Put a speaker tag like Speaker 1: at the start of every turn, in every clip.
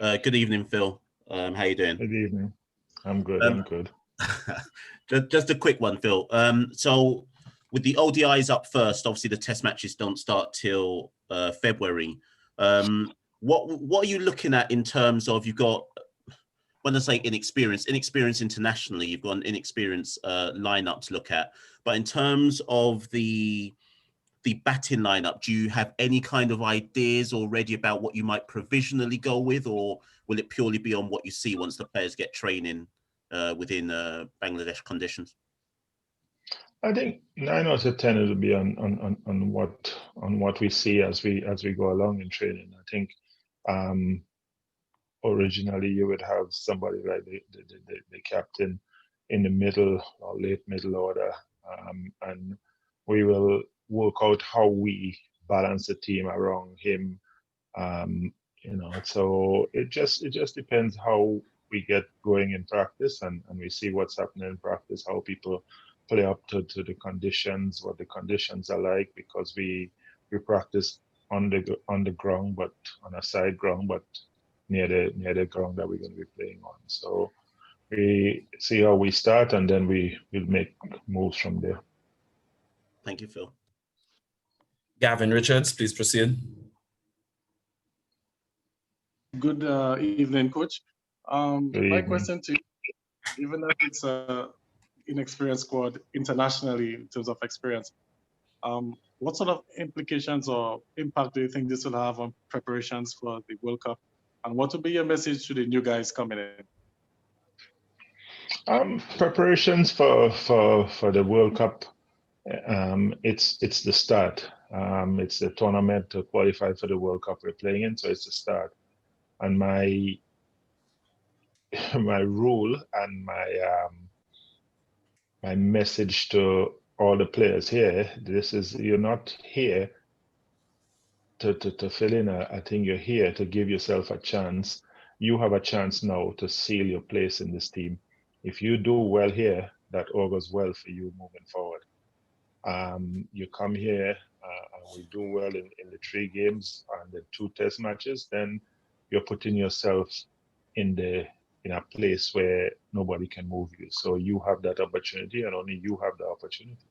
Speaker 1: Good evening, Phil. How you doing?
Speaker 2: Good evening. I'm good.
Speaker 1: Um,
Speaker 2: I'm good.
Speaker 1: just a quick one, Phil. So with the ODIs up first, obviously the test matches don't start till February. What are you looking at in terms of you've got, when I say inexperience internationally, you've got an inexperienced lineup to look at. But in terms of the batting lineup, do you have any kind of ideas already about what you might provisionally go with, or will it purely be on what you see once the players get training within Bangladesh conditions?
Speaker 2: I think 9 out of 10 it'll be on what we see as we go along in training. I think originally you would have somebody like the captain in the middle or late middle order, and we will work out how we balance the team around him. So it just depends how we get going in practice, and we see what's happening in practice, how people play up to the conditions, what the conditions are like, because we practice on the ground, but on a side ground, but near the ground that we're going to be playing on. So we see how we start, and then we will make moves from there.
Speaker 1: Thank you, Phil.
Speaker 3: Gavin Richards, please proceed.
Speaker 4: Good evening, Coach. My
Speaker 2: evening.
Speaker 4: question to you, even though it's an inexperienced squad internationally in terms of experience, what sort of implications or impact do you think this will have on preparations for the World Cup? And what would be your message to the new guys coming in?
Speaker 2: Preparations for the World Cup, it's the start. It's the tournament to qualify for the World Cup we're playing in, so it's the start. And my rule and my message to all the players here, this is, you're not here to fill in. I think you're here to give yourself a chance. You have a chance now to seal your place in this team. If you do well here, that augurs well for you moving forward. You come here and we do well in the 3 games and the 2 test matches, then you're putting yourself in a place where nobody can move you. So you have that opportunity, and only you have the opportunity.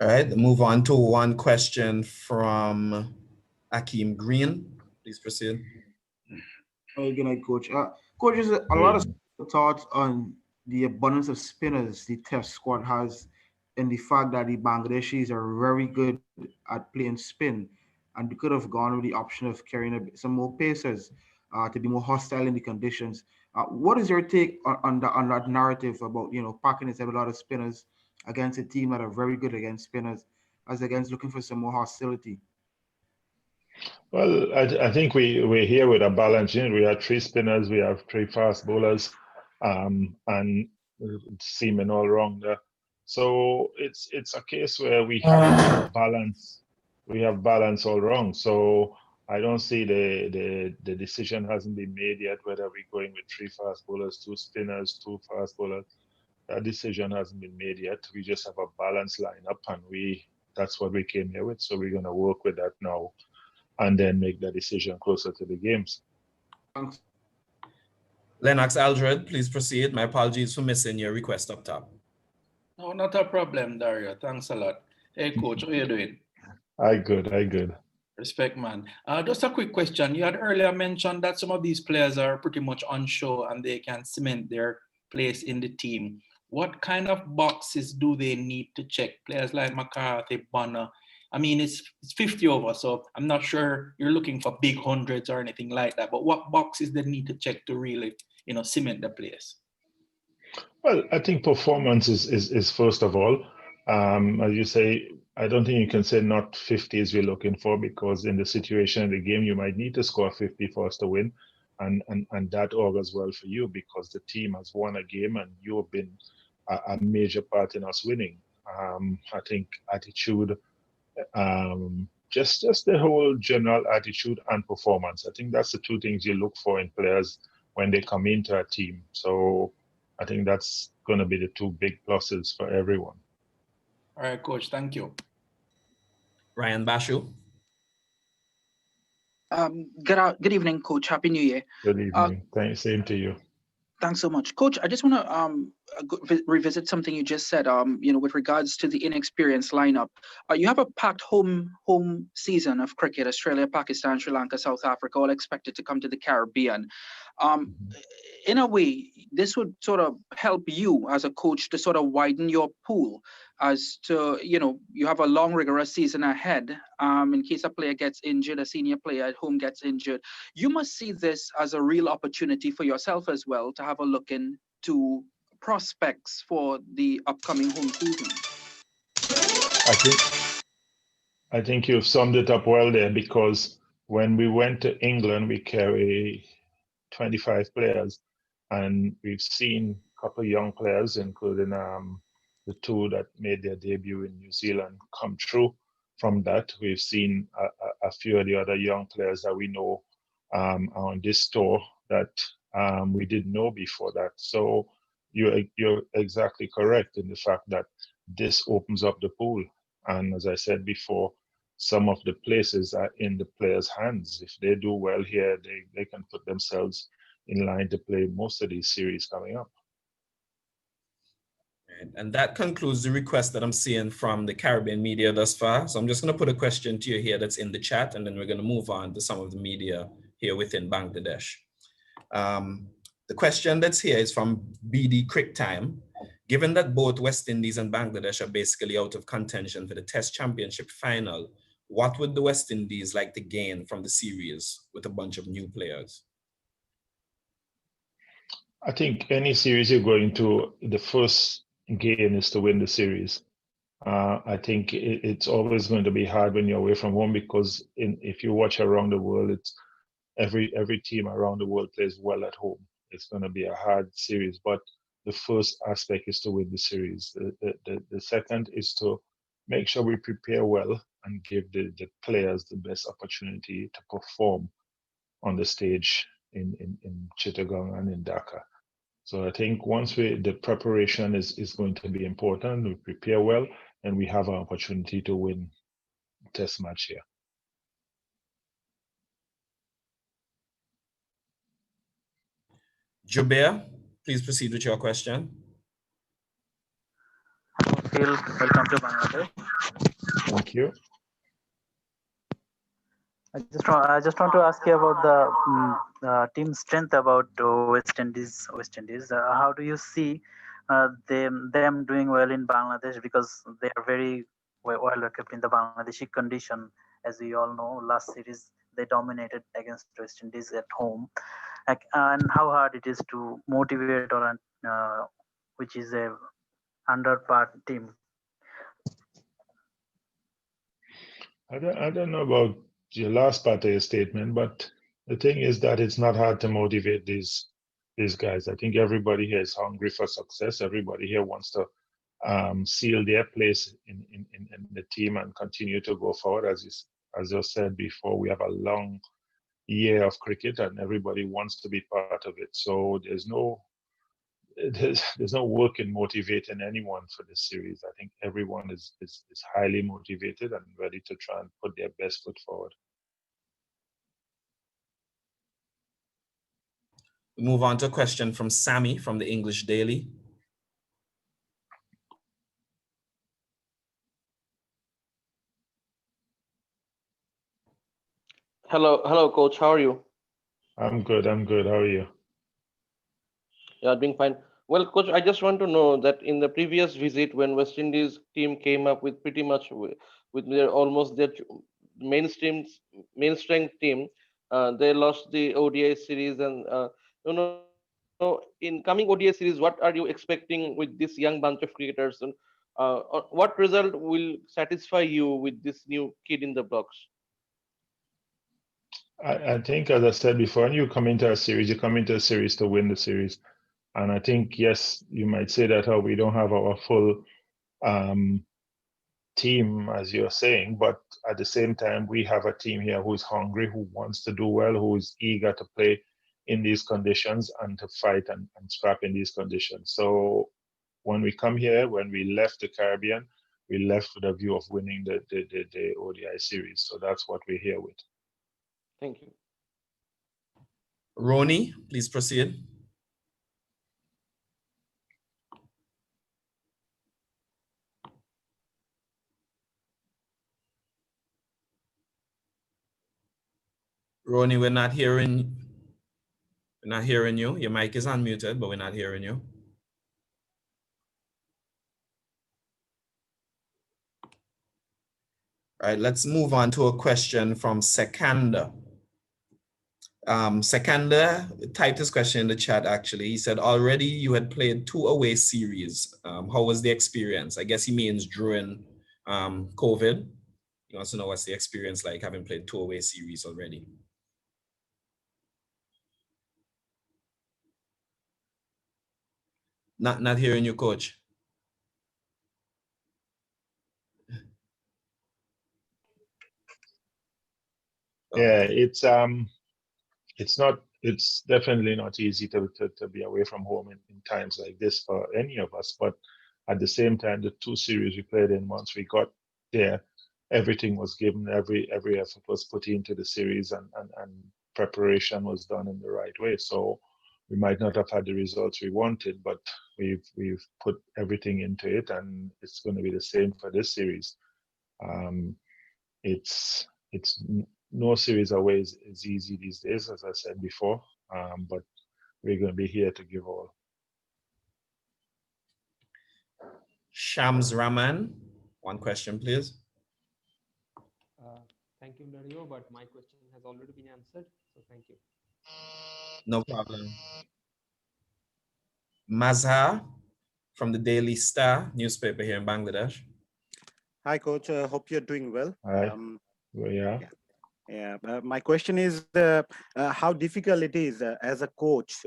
Speaker 3: All right, move on to one question from Akeem Green. Please proceed.
Speaker 5: Hey, good night, Coach. Coach, there's a lot of thoughts on the abundance of spinners the test squad has, and the fact that the Bangladeshis are very good at playing spin, and we could have gone with the option of carrying some more pacers to be more hostile in the conditions. What is your take on that narrative about, packing inside a lot of spinners against a team that are very good against spinners, as against looking for some more hostility?
Speaker 2: Well, I think we're here with a balance. We have 3 spinners, we have 3 fast bowlers, and seaming all wrong there. So it's a case where we have balance. We have balance all wrong. So I don't see the decision hasn't been made yet whether we're going with 3 fast bowlers, 2 spinners, 2 fast bowlers. That decision hasn't been made yet. We just have a balanced lineup, and that's what we came here with. So we're going to work with that now, and then make the decision closer to the games.
Speaker 5: Thanks.
Speaker 3: Lennox Aldred, please proceed. My apologies for missing your request up top.
Speaker 6: No, not a problem, Dario. Thanks a lot. Hey, Coach, how are you doing?
Speaker 2: I good.
Speaker 6: Respect, man. Just a quick question. You had earlier mentioned that some of these players are pretty much unsure and they can cement their place in the team. What kind of boxes do they need to check? Players like McCarthy, Bonner. I mean, it's 50 over, so I'm not sure you're looking for big hundreds or anything like that. But what boxes they need to check to really, cement the place?
Speaker 2: Well, I think performance is first of all. As you say, I don't think you can say not 50 is we're looking for, because in the situation of the game, you might need to score 50 for us to win. And that augurs well for you, because the team has won a game and you have been a major part in us winning. I think attitude, just the whole general attitude and performance. I think that's the 2 things you look for in players when they come into a team. So I think that's going to be the 2 big pluses for everyone.
Speaker 6: All right, Coach. Thank you.
Speaker 3: Ryan Bashu.
Speaker 7: Good evening, Coach. Happy New Year.
Speaker 2: Good evening. Thanks. Same to you.
Speaker 7: Thanks so much, Coach. I just want to revisit something you just said. With regards to the inexperienced lineup, you have a packed home season of cricket. Australia, Pakistan, Sri Lanka, South Africa, all expected to come to the Caribbean. In a way, this would sort of help you as a coach to sort of widen your pool, as to you have a long, rigorous season ahead. In case a player gets injured, a senior player at home gets injured, you must see this as a real opportunity for yourself as well to have a look into prospects for the upcoming home season.
Speaker 2: I think you've summed it up well there, because when we went to England, we carry 25 players, and we've seen a couple of young players, including the two that made their debut in New Zealand, come through. From that, we've seen a few of the other young players that we know on this tour that we didn't know before that. So you're exactly correct in the fact that this opens up the pool. And as I said before, some of the places are in the players' hands. If they do well here, they can put themselves in line to play most of these series coming up.
Speaker 3: And that concludes the request that I'm seeing from the Caribbean media thus far. So I'm just going to put a question to you here that's in the chat, and then we're going to move on to some of the media here within Bangladesh. The question that's here is from BD Crick Time. Given that both West Indies and Bangladesh are basically out of contention for the Test Championship final, what would the West Indies like to gain from the series with a bunch of new players?
Speaker 2: I think any series you're going to, the first gain is to win the series. I think it's always going to be hard when you're away from home, because if you watch around the world, it's every team around the world plays well at home. It's going to be a hard series, but the first aspect is to win the series. The second is to make sure we prepare well and give the players the best opportunity to perform on the stage in Chittagong and in Dhaka. So I think once the preparation is going to be important, we prepare well, and we have an opportunity to win the Test match here.
Speaker 3: Jubair, please proceed with your question.
Speaker 8: Phil, welcome to Bangladesh.
Speaker 2: Thank you.
Speaker 8: I just want to ask you about the team strength about West Indies. How do you see them doing well in Bangladesh, because they are very well equipped in the Bangladeshi condition. As we all know, last series they dominated against West Indies at home, and how hard it is to motivate which is a underpart team.
Speaker 2: I don't know about your last part of your statement, but the thing is that it's not hard to motivate these guys. I think everybody here is hungry for success. Everybody here wants to seal their place in the team and continue to go forward. As you said before, we have a long year of cricket, and everybody wants to be part of it. So there's no work in motivating anyone for this series. I think everyone is highly motivated and ready to try and put their best foot forward.
Speaker 3: We move on to a question from Sammy from the English Daily.
Speaker 9: Hello, coach. How are you?
Speaker 2: I'm good. How are you?
Speaker 9: Yeah, doing fine. Well, coach, I just want to know that in the previous visit, when West Indies team came up with pretty much with their almost their main strength team, they lost the ODI series, and in coming ODI series, what are you expecting with this young bunch of cricketers, and what result will satisfy you with this new kid in the blocks?
Speaker 2: I think, as I said before, when you come into a series, you come into a series to win the series. And I think, yes, you might say that we don't have our full team, as you're saying, but at the same time, we have a team here who's hungry, who wants to do well, who is eager to play in these conditions and to fight and scrap in these conditions. So when we come here, when we left the Caribbean, we left with a view of winning the ODI series. So that's what we're here with.
Speaker 9: Thank you.
Speaker 3: Ronnie, please proceed. Ronnie, we're not hearing you. Your mic is unmuted, but we're not hearing you. All right, let's move on to a question from Sekanda. Sekanda typed this question in the chat, actually. He said, already you had played 2 away series. How was the experience? I guess he means during COVID. He wants to know what's the experience like having played 2 away series already. Not hearing you, coach.
Speaker 2: Yeah, it's definitely not easy to be away from home in times like this for any of us. But at the same time, the 2 series we played in, once we got there, everything was given, every effort was put into the series, and preparation was done in the right way. So we might not have had the results we wanted, but we've put everything into it, and it's going to be the same for this series. It's no series away is easy these days, as I said before, but we're going to be here to give all.
Speaker 3: Shams Rahman, one question, please.
Speaker 10: Thank you, Dario, but my question has already been answered, so thank you.
Speaker 3: No problem. Mazhar from the Daily Star newspaper here in Bangladesh.
Speaker 11: Hi, Coach. Hope you're doing well.
Speaker 2: Hi. Yeah.
Speaker 11: Yeah. My question is how difficult it is as a coach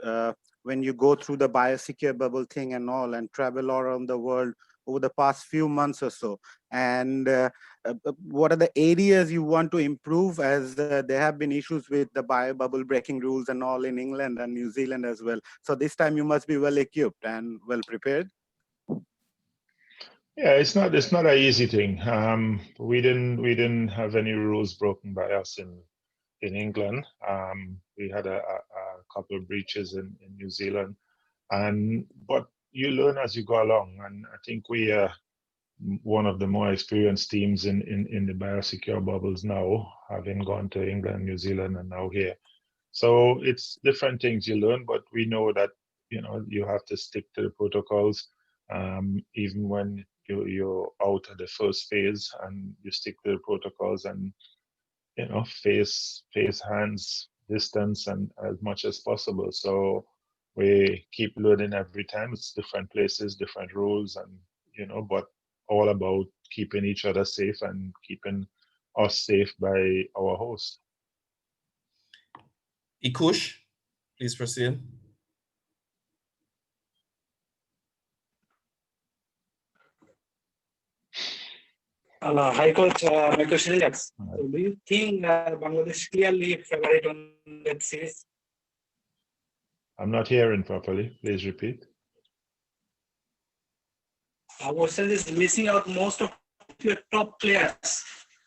Speaker 11: when you go through the biosecure bubble thing and all and travel around the world over the past few months or so. And what are the areas you want to improve, as there have been issues with the bio bubble breaking rules and all in England and New Zealand as well. So this time you must be well equipped and well prepared.
Speaker 2: Yeah, it's not an easy thing. We didn't have any rules broken by us in England. We had a couple of breaches in New Zealand, but you learn as you go along. And I think we are one of the more experienced teams in the biosecure bubbles now, having gone to England, New Zealand, and now here. So it's different things you learn, but we know that you have to stick to the protocols, even when you're out of the first phase, and you stick to the protocols, and face hands distance and as much as possible. So we keep learning every time. It's different places, different rules, and but all about keeping each other safe and keeping us safe by our host.
Speaker 3: Ikush, please proceed.
Speaker 12: Hi, Coach. My question is, so do you think Bangladesh clearly favorite on that series?
Speaker 2: I'm not hearing properly. Please repeat.
Speaker 12: Our question is missing out most of your top players.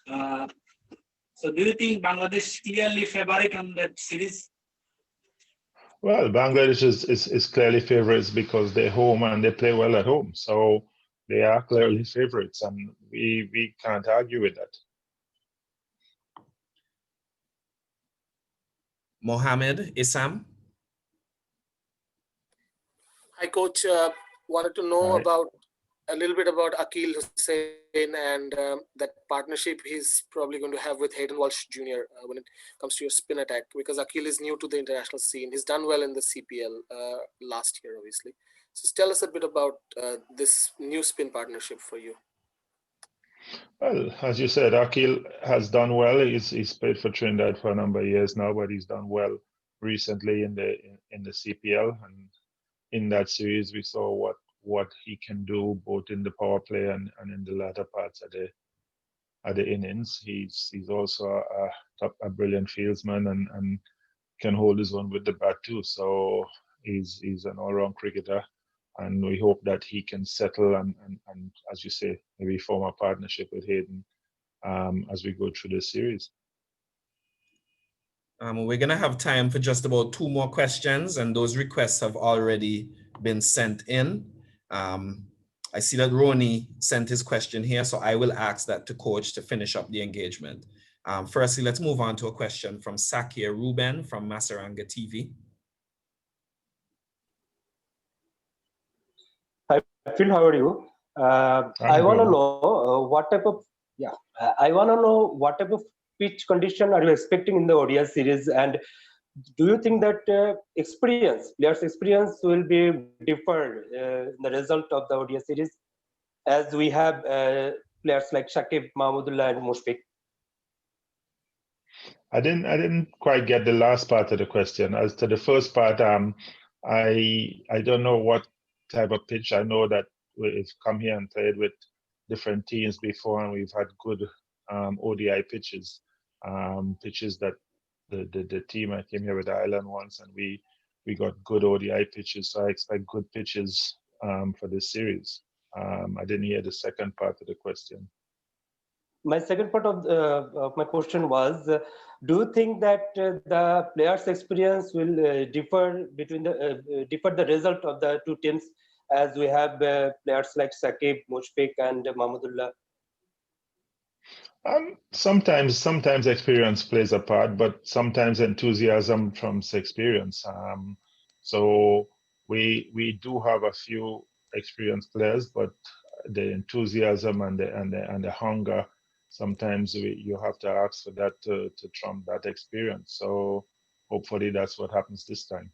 Speaker 12: So do you think Bangladesh clearly favorite on that series?
Speaker 2: Well, Bangladesh is clearly favorites because they're home and they play well at home. So they are clearly favorites, and we can't argue with that.
Speaker 3: Mohammed Isam.
Speaker 13: Hi, Coach. Wanted to know a little bit about Akil Hussain and that partnership he's probably going to have with Hayden Walsh Jr. When it comes to your spin attack, because Akil is new to the international scene. He's done well in the CPL last year, obviously. So tell us a bit about this new spin partnership for you.
Speaker 2: Well, as you said, Akil has done well. He's played for Trinidad for a number of years now, but he's done well recently in the CPL, and in that series we saw what he can do both in the power play and in the latter parts of the innings. He's also a brilliant fieldsman and can hold his own with the bat too. So he's an all-round cricketer, and we hope that he can settle and as you say, maybe form a partnership with Hayden as we go through this series.
Speaker 3: We're going to have time for just about 2 more questions, and those requests have already been sent in. I see that Ronnie sent his question here, so I will ask that to Coach to finish up the engagement. Firstly, let's move on to a question from Sakia Ruben from Masaranga TV.
Speaker 10: Hi, Phil, how are you? I want to know what type of I want to know what type of pitch condition are you expecting in the ODI series, and do you think that players' experience will be different in the result of the ODI series, as we have players like Shakib, Mahmudullah, and Mushfiq?
Speaker 2: I didn't quite get the last part of the question. As to the first part, I don't know what type of pitch. I know that we've come here and played with different teams before, and we've had good ODI pitches, pitches that the team I came here with Ireland once, and we got good ODI pitches. So I expect good pitches for this series. I didn't hear the second part of the question.
Speaker 10: My second part of my question was, do you think that the players' experience will differ between the result of the two teams, as we have players like Shakib, Mushfiq, and Mahmudullah?
Speaker 2: Sometimes experience plays a part, but sometimes enthusiasm trumps experience. So we do have a few experienced players, but the enthusiasm and the hunger, sometimes you have to ask for that to trump that experience. So hopefully that's what happens this time.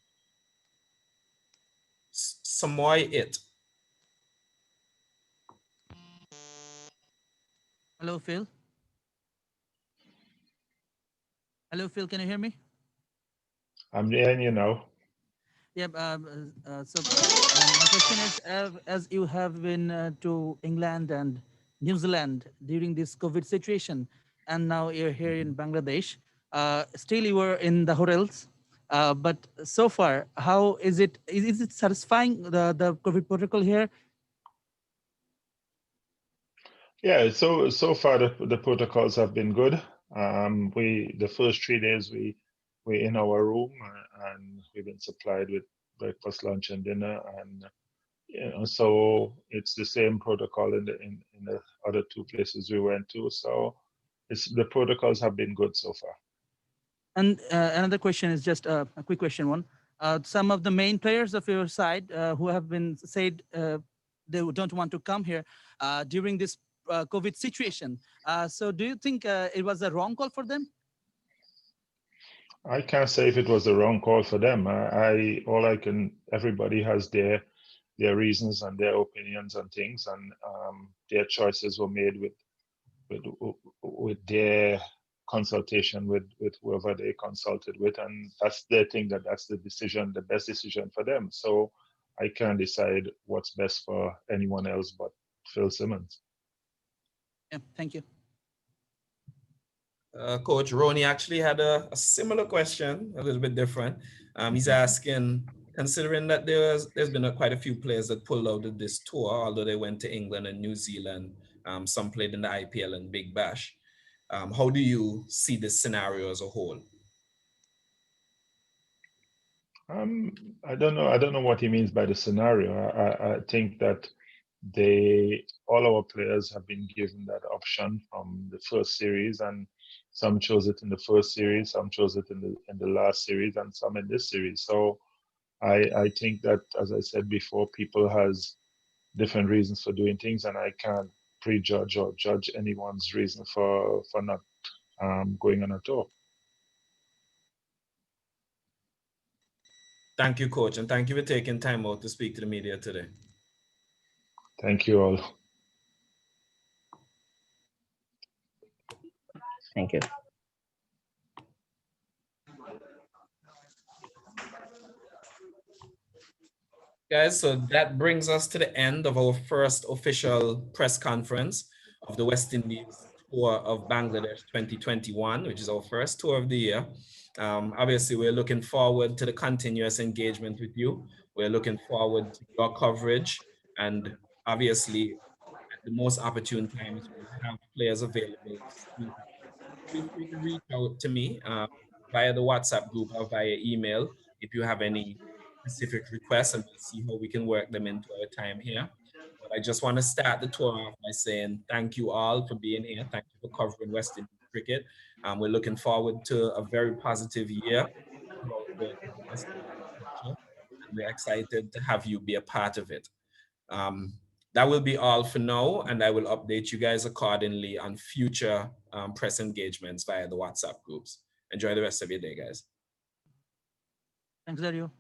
Speaker 3: Samoy It.
Speaker 14: Hello, Phil. Hello, Phil. Can you hear me?
Speaker 2: I'm hearing you now.
Speaker 14: Yeah. So my question is, as you have been to England and New Zealand during this COVID situation, and now you're here in Bangladesh, still you were in the hotels, but so far, how is it? Is it satisfying, the COVID protocol here?
Speaker 2: Yeah, so far the protocols have been good. The first 3 days we in our room, and we've been supplied with breakfast, lunch, and dinner, and so it's the same protocol in the other 2 places we went to. So the protocols have been good so far.
Speaker 14: And another question is just a quick question. Some of the main players of your side who have been said they don't want to come here during this COVID situation. So do you think it was a wrong call for them?
Speaker 2: I can't say if it was the wrong call for them. Everybody has their reasons and their opinions and things, and their choices were made with their consultation with whoever they consulted with, and that's their thing, that's the decision, the best decision for them. So I can't decide what's best for anyone else but Phil Simmons.
Speaker 14: Yeah, thank you.
Speaker 3: Coach Ronnie actually had a similar question, a little bit different. He's asking, considering that there's been quite a few players that pulled out of this tour, although they went to England and New Zealand, some played in the IPL and Big Bash. How do you see this scenario as a whole?
Speaker 2: I don't know what he means by the scenario. I think that all our players have been given that option from the first series, and some chose it in the first series, some chose it in the last series, and some in this series. So I think that, as I said before, people has different reasons for doing things, and I can't prejudge or judge anyone's reason for not going on a tour.
Speaker 3: Thank you, Coach, and thank you for taking time out to speak to the media today.
Speaker 2: Thank you all.
Speaker 15: Thank you.
Speaker 3: Guys, so that brings us to the end of our first official press conference of the West Indies tour of Bangladesh 2021, which is our first tour of the year. Obviously, we're looking forward to the continuous engagement with you. We're looking forward to your coverage, and obviously, at the most opportune times, we'll have players available. Feel free to reach out to me. via the WhatsApp group or via email if you have any specific requests, and we'll see how we can work them into our time here. But I just want to start the tour off by saying thank you all for being here. Thank you for covering West Indies cricket. We're looking forward to a very positive year throughout the West Indies future, and we're excited to have you be a part of it. That will be all for now, and I will update you guys accordingly on future press engagements via the WhatsApp groups. Enjoy the rest of your day, guys.
Speaker 14: Thanks, Dario.